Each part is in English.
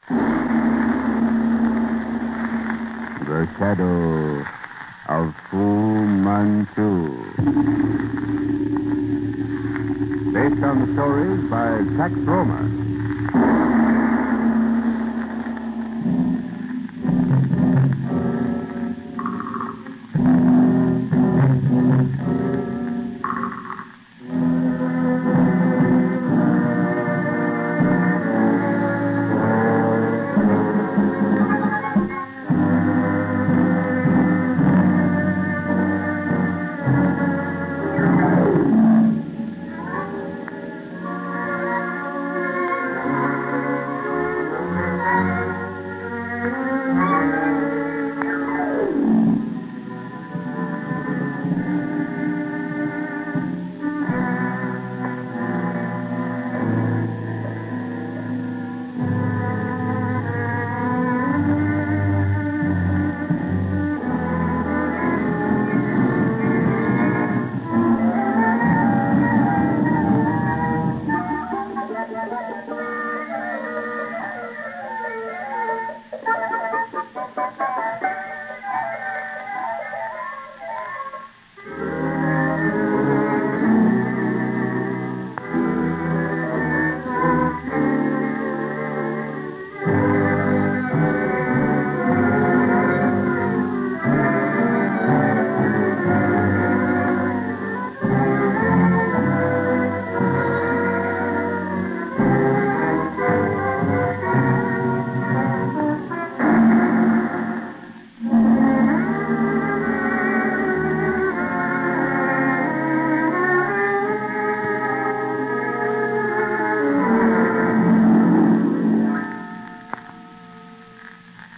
The Shadow of Fu Manchu. Based on the stories by Tex Romer.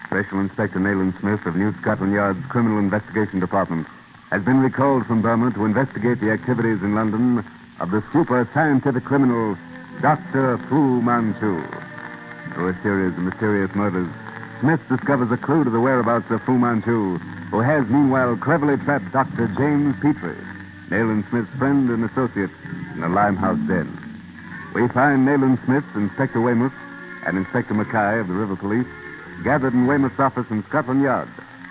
Special Inspector Nayland Smith of New Scotland Yard's Criminal Investigation Department has been recalled from Burma to investigate the activities in London of the super scientific criminal Dr. Fu Manchu. Through a series of mysterious murders, Smith discovers a clue to the whereabouts of Fu Manchu, who has meanwhile cleverly trapped Dr. James Petrie, Nayland Smith's friend and associate, in a Limehouse den. We find Nayland Smith, Inspector Weymouth, and Inspector Mackay of the River Police gathered in Weymouth's office in Scotland Yard,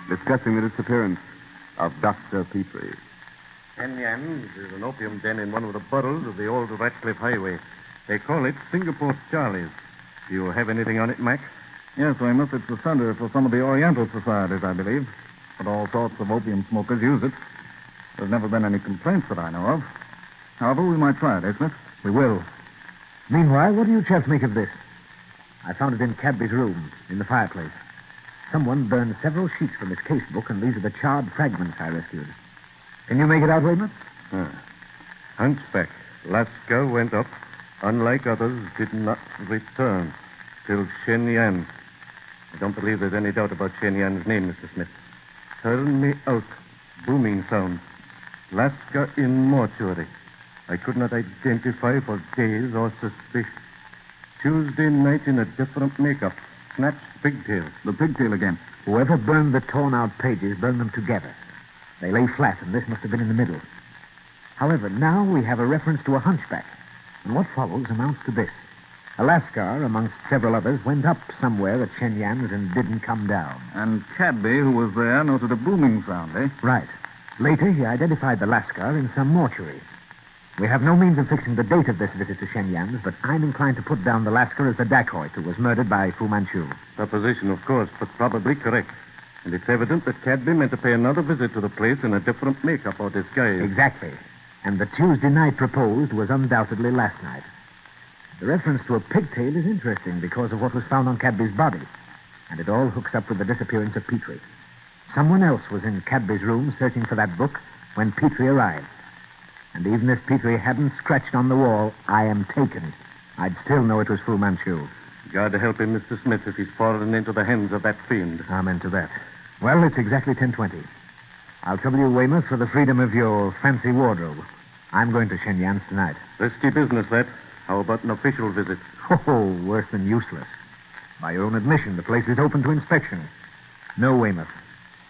discussing the disappearance of Dr. Petrie. Shenyang's is an opium den in one of the boroughs of the old Ratcliffe Highway. They call it Singapore Charlie's. Do you have anything on it, Mac? Yes, Weymouth. It's the center for some of the Oriental societies, I believe. But all sorts of opium smokers use it. There's never been any complaints that I know of. However, we might try it, eh, Smith? We will. Meanwhile, what do you chaps make of this? I found it in Cadby's room, in the fireplace. Someone burned several sheets from his casebook, and these are the charred fragments I rescued. Can you make it out, Weymouth? Hunchback. Lascar went up. Unlike others, did not return till Shenyang. I don't believe there's any doubt about Shenyang's name, Mr. Smith. Turn me out. Booming sound. Lascar in mortuary. I could not identify for days or suspicion. Tuesday night in a different makeup. Snatched pigtails. The pigtail again. Whoever burned the torn-out pages burned them together. They lay flat, and this must have been in the middle. However, now we have a reference to a hunchback. And what follows amounts to this. A Lascar, amongst several others, went up somewhere at Shenyang's and didn't come down. And Cadby, who was there, noted a booming sound, eh? Right. Later, he identified the Lascar in some mortuary. We have no means of fixing the date of this visit to Shenyang's, but I'm inclined to put down the Lascar as the dacoit who was murdered by Fu Manchu. Supposition, of course, but probably correct. And it's evident that Cadby meant to pay another visit to the place in a different makeup or disguise. Exactly. And the Tuesday night proposed was undoubtedly last night. The reference to a pigtail is interesting because of what was found on Cadby's body. And it all hooks up with the disappearance of Petrie. Someone else was in Cadby's room searching for that book when Petrie arrived. And even if Petrie hadn't scratched on the wall, I am taken, I'd still know it was Fu Manchu. God help him, Mr. Smith, if he's fallen into the hands of that fiend. Amen to that. Well, it's exactly 10:20. I'll trouble you, Weymouth, for the freedom of your fancy wardrobe. I'm going to Shenyang's tonight. Risky business, that. How about an official visit? Oh, worse than useless. By your own admission, the place is open to inspection. No, Weymouth.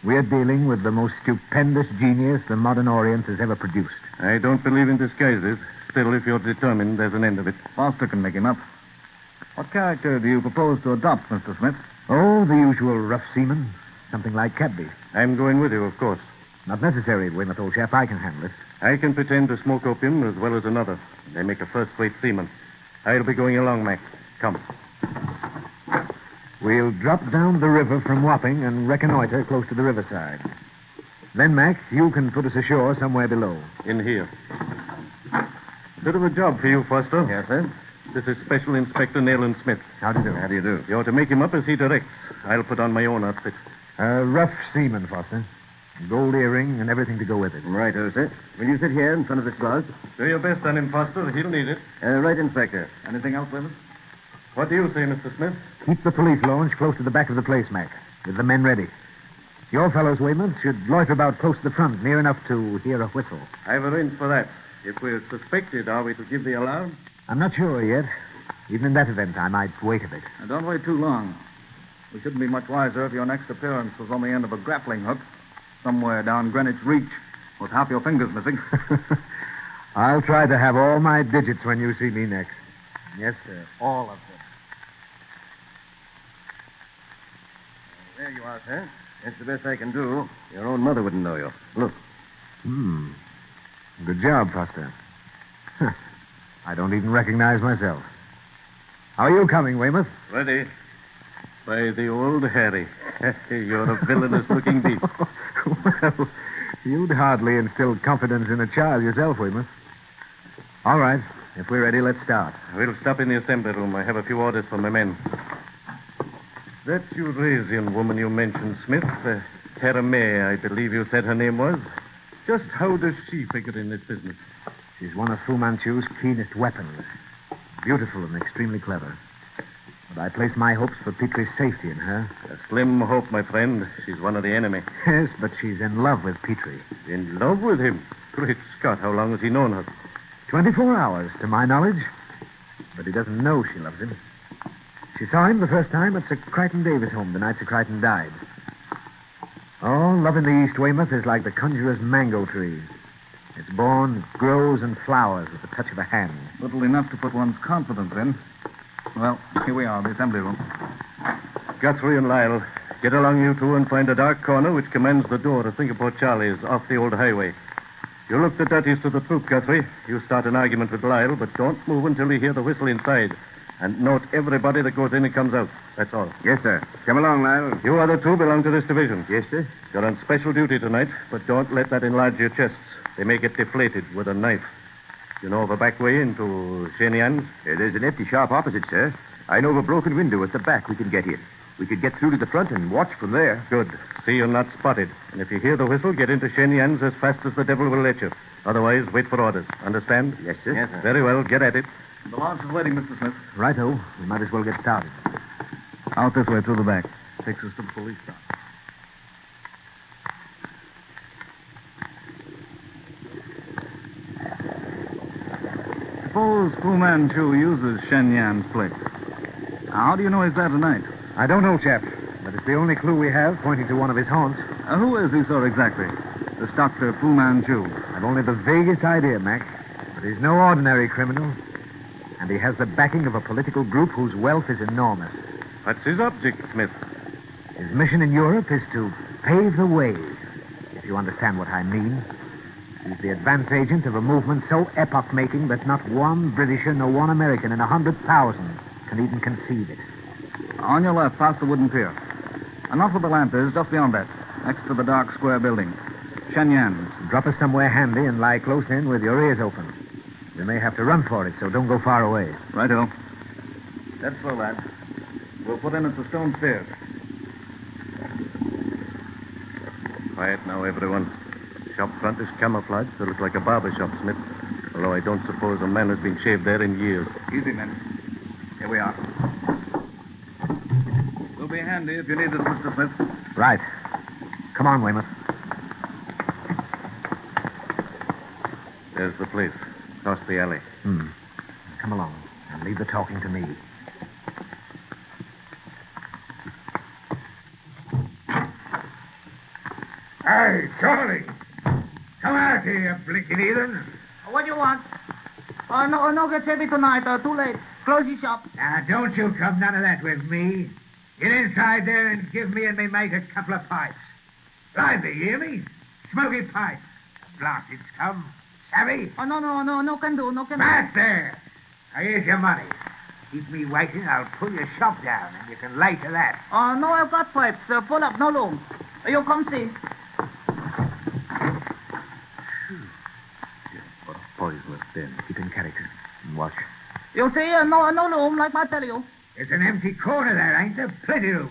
We're dealing with the most stupendous genius the modern Orient has ever produced. I don't believe in disguises. Still, if you're determined, there's an end of it. Foster can make him up. What What character do you propose to adopt, Mr. Smith? Oh, the usual rough seaman. Something like Cadby. I'm going with you, of course. Not necessary, Weymouth, old chap. I can handle it. I can pretend to smoke opium as well as another. They make a first-rate seaman. I'll be going along, Mac. Come. We'll drop down the river from Wapping and reconnoiter close to the riverside. Then, Mac, you can put us ashore somewhere below. In here. Bit of a job for you, Foster. Yes, sir. This is Special Inspector Nayland Smith. How do you do? How do you do? You're to make him up as he directs. I'll put on my own outfit. A rough seaman, Foster. Gold earring and everything to go with it. Right, sir. Will you sit here in front of this glass? Do your best on him, Foster. He'll need it. Right, Inspector. Anything else, Weymouth? What do you say, Mr. Smith? Keep the police launch close to the back of the place, Mac, with the men ready. Your fellows, Weymouth, should loiter about close to the front, near enough to hear a whistle. I've arranged for that. If we're suspected, are we to give the alarm? I'm not sure yet. Even in that event, I might wait a bit. Now, don't wait too long. We shouldn't be much wiser if your next appearance was on the end of a grappling hook somewhere down Greenwich Reach with half your fingers missing. I'll try to have all my digits when you see me next. Yes, sir. All of them. There you are, sir. That's the best I can do. Your own mother wouldn't know you. Look. Good job, Foster. I don't even recognize myself. How are you coming, Weymouth? Ready. By the old Harry. You're a villainous-looking beast. Well, you'd hardly instill confidence in a child yourself, Weymouth. All right. If we're ready, let's start. We'll stop in the assembly room. I have a few orders for my men. That Eurasian woman you mentioned, Smith, Tara May, I believe you said her name was. Just how does she figure in this business? She's one of Fu Manchu's keenest weapons. Beautiful and extremely clever. But I place my hopes for Petrie's safety in her. A slim hope, my friend. She's one of the enemy. Yes, but she's in love with Petrie. In love with him? Great Scott, how long has he known her? 24 hours, to my knowledge. But he doesn't know she loves him. She saw him the first time at Sir Crichton Davis' home the night Sir Crichton died. Oh, love in the East, Weymouth, is like the conjurer's mango tree. It's born, it grows, and flowers with the touch of a hand. Little enough to put one's confidence in. Well, here we are, the assembly room. Guthrie and Lyle, get along you two and find a dark corner which commands the door to Singapore Charlie's off the old highway. You look the dirtiest of the troop, Guthrie. You start an argument with Lyle, but don't move until you hear the whistle inside. And note everybody that goes in and comes out. That's all. Yes, sir. Come along, Lyle. You other two belong to this division. Yes, sir. You're on special duty tonight, but don't let that enlarge your chests. They may get deflated with a knife. You know of a back way into Shenyang? There's an empty shop opposite, sir. I know of a broken window at the back we can get in. We could get through to the front and watch from there. Good. See you're not spotted. And if you hear the whistle, get into Shenyang's as fast as the devil will let you. Otherwise, wait for orders. Understand? Yes, sir. Yes, sir. Very well. Get at it. The launch is waiting, Mr. Smith. Righto. We might as well get started. Out this way, through the back. Takes us to the police stop. Suppose Fu Manchu uses Shenyang's place. How do you know he's there tonight? I don't know, chap, but it's the only clue we have pointing to one of his haunts. Who is he, sir, exactly? This Dr. Fu Manchu. I've only the vaguest idea, Mac. But he's no ordinary criminal. And he has the backing of a political group whose wealth is enormous. What's his object, Smith? His mission in Europe is to pave the way, if you understand what I mean. He's the advance agent of a movement so epoch-making that not one Britisher nor one American in 100,000 can even conceive it. On your left, past the wooden pier. And not where the lamp is, just beyond that, next to the dark square building. Shenyang. Drop us somewhere handy and lie close in with your ears open. We may have to run for it, so don't go far away. Righto. That's so, lad. We'll put in at the stone stairs. Quiet now, everyone. Shop front is camouflaged to look like a barber shop, Smith. Although I don't suppose a man has been shaved there in years. Easy, men. Here we are. We'll be handy if you need us, Mr. Smith. Right. Come on, Weymouth. There's the place. Across the alley. Come along and leave the talking to me. Hey, Charlie. Come out here, you blinking heathen. What do you want? No get heavy tonight. Too late. close your shop. Now, don't you come none of that with me. Get inside there and give me and me mate a couple of pipes. Lively, you hear me? Smoky pipes. Blasted scum. Savvy? Oh, no can do. Back there. Now, here's your money. Keep me waiting, I'll pull your shop down, and you can lay to that. Oh, no, I've got pipes. Pull up, no room. You come see. What a poisonous den. Keep in character and watch. You see, no room, like I tell you. There's an empty corner there, ain't there? Plenty room.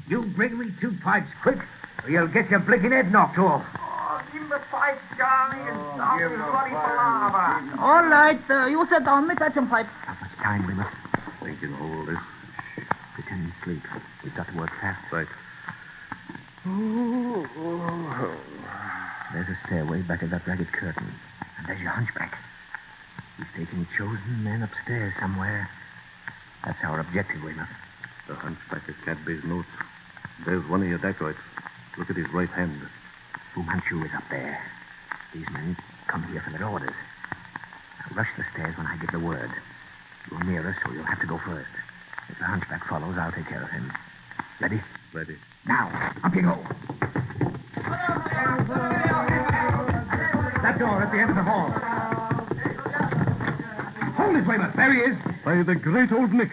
You bring me 2 pipes quick, or you'll get your blinking head knocked off. Oh, give me 5, Johnny, and stop this bloody palaver. All right, you sit down, me touch some pipes. Not much time, we must Thinking of all this. pretend to sleep. We've got to work fast. Right. There's a stairway back of that ragged curtain. And there's your hunchback. He's taking chosen men upstairs somewhere. That's our objective, Weymouth. The hunchback of Cadby's notes. There's one of your dacoits. Look at his right hand. Fu Manchu is up there. These men come here for their orders. Now rush the stairs when I give the word. You're near us, so you'll have to go first. If the hunchback follows, I'll take care of him. Ready? Ready. Now, up you go. That door at the end of the hall. Hold it, Weymouth. There he is. By the great old Nick.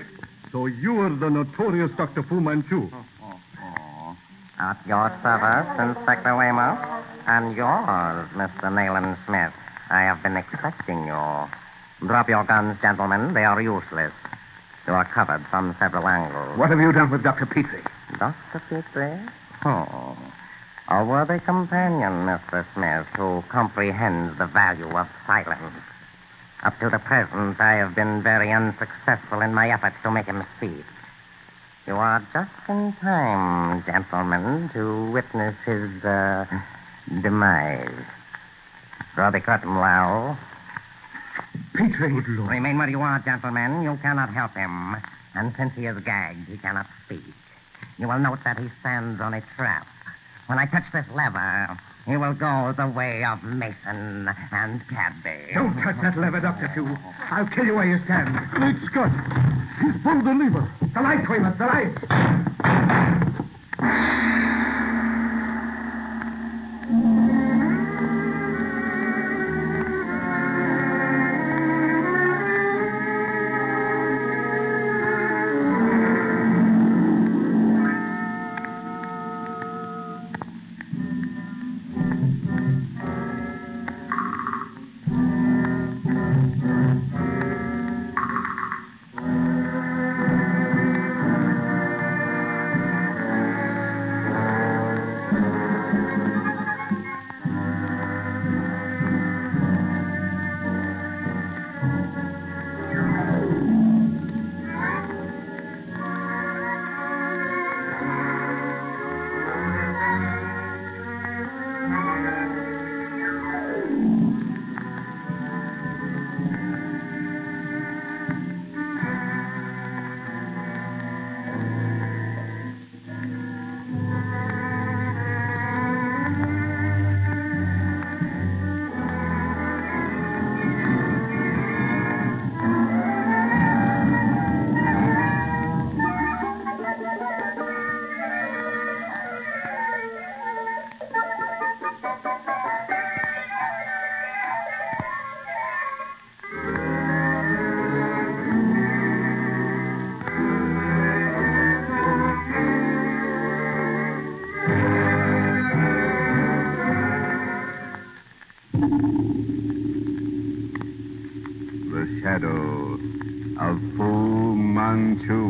So you are the notorious Dr. Fu Manchu. At your service, Inspector Weymouth. And yours, Mr. Nayland Smith. I have been expecting you. Drop your guns, gentlemen. They are useless. You are covered from several angles. What have you done with Dr. Petrie? Dr. Petrie? A worthy companion, Mr. Smith, who comprehends the value of silence. Up to the present, I have been very unsuccessful in my efforts to make him speak. You are just in time, gentlemen, to witness his, demise. Draw the curtain, Lau. Petrie. Good Lord. Remain where you are, gentlemen. You cannot help him. And since he is gagged, he cannot speak. You will note that he stands on a trap. When I touch this lever, he will go the way of Mason and Cadby. Don't touch that lever, Dr. Fu. I'll kill you where you stand. Great Scott! He's pulled the lever. The lights, Weymouth, the lights. The shadow of Fu Manchu.